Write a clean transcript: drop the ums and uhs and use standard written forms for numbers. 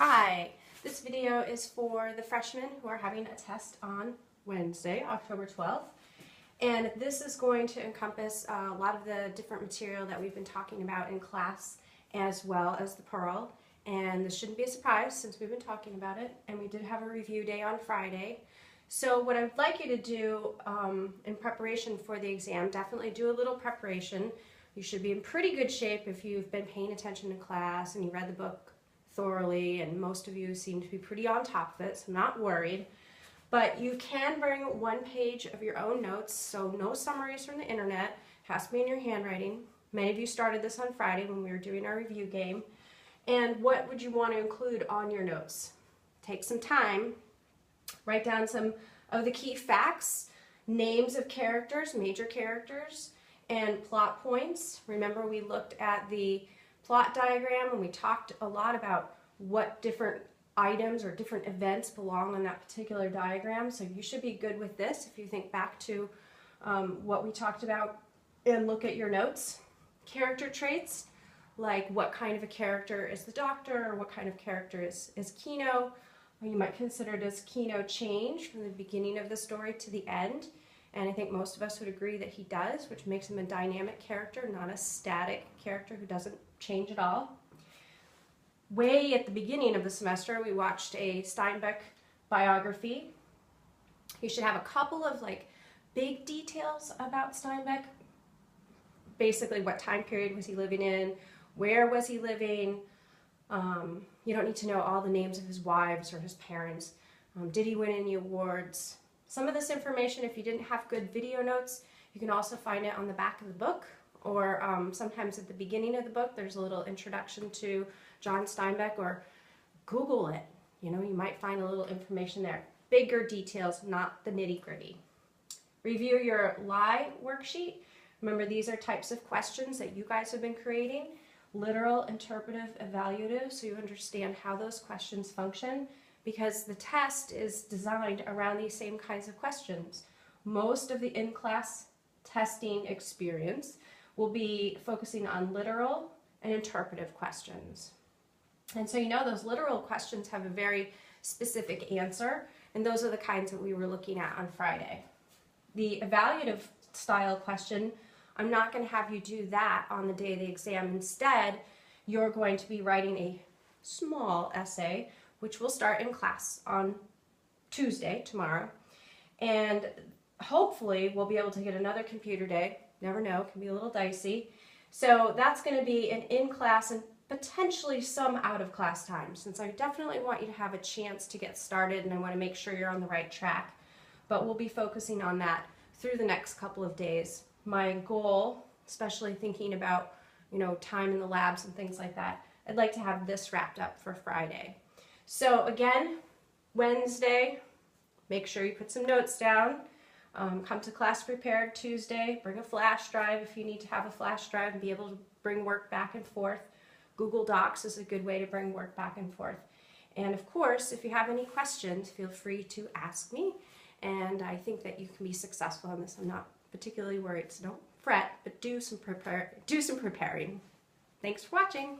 Hi, this video is for the freshmen who are having a test on Wednesday, October 12th. And this is going to encompass a lot of the different material that we've been talking about in class, as well as the Pearl. And this shouldn't be a surprise since we've been talking about it. And we did have a review day on Friday. So what I'd like you to do in preparation for the exam, definitely do a little preparation. You should be in pretty good shape if you've been paying attention in class and you read the book thoroughly, and most of you seem to be pretty on top of it, so I'm not worried. But you can bring one page of your own notes, so no summaries from the internet. It has to be in your handwriting. Many of you started this on Friday when we were doing our review game. And what would you want to include on your notes? Take some time, write down some of the key facts, names of characters, major characters, and plot points. Remember, we looked at the plot diagram and we talked a lot about what different items or different events belong on that particular diagram. So you should be good with this if you think back to what we talked about and look at your notes. Character traits, like what kind of a character is the doctor, or what kind of character is Kino. Or you might consider, does Kino change from the beginning of the story to the end? And I think most of us would agree that he does, which makes him a dynamic character, not a static character who doesn't change at all. Way at the beginning of the semester, we watched a Steinbeck biography. You should have a couple of big details about Steinbeck. Basically, what time period was he living in? Where was he living? You don't need to know all the names of his wives or his parents. Did he win any awards? Some of this information, if you didn't have good video notes, you can also find it on the back of the book, or sometimes at the beginning of the book there's a little introduction to John Steinbeck, or Google it. You know, you might find a little information there. Bigger details, not the nitty-gritty. Review your lie worksheet. Remember, these are types of questions that you guys have been creating. Literal, interpretive, evaluative, so you understand how those questions function, because the test is designed around these same kinds of questions. Most of the in-class testing experience will be focusing on literal and interpretive questions. And so you know those literal questions have a very specific answer, and those are the kinds that we were looking at on Friday. The evaluative style question, I'm not going to have you do that on the day of the exam. Instead, you're going to be writing a small essay, which will start in class on Tuesday, tomorrow. And hopefully we'll be able to get another computer day. Never know, it can be a little dicey. So that's going to be an in-class and potentially some out-of-class time, since I definitely want you to have a chance to get started and I want to make sure you're on the right track. But we'll be focusing on that through the next couple of days. My goal, especially thinking about, time in the labs and things like that, I'd like to have this wrapped up for Friday. So again, Wednesday, make sure you put some notes down. Come to class prepared Tuesday. Bring a flash drive if you need to have a flash drive and be able to bring work back and forth. Google Docs is a good way to bring work back and forth. And of course, if you have any questions, feel free to ask me. And I think that you can be successful on this. I'm not particularly worried, so don't fret, but do some preparing. Thanks for watching.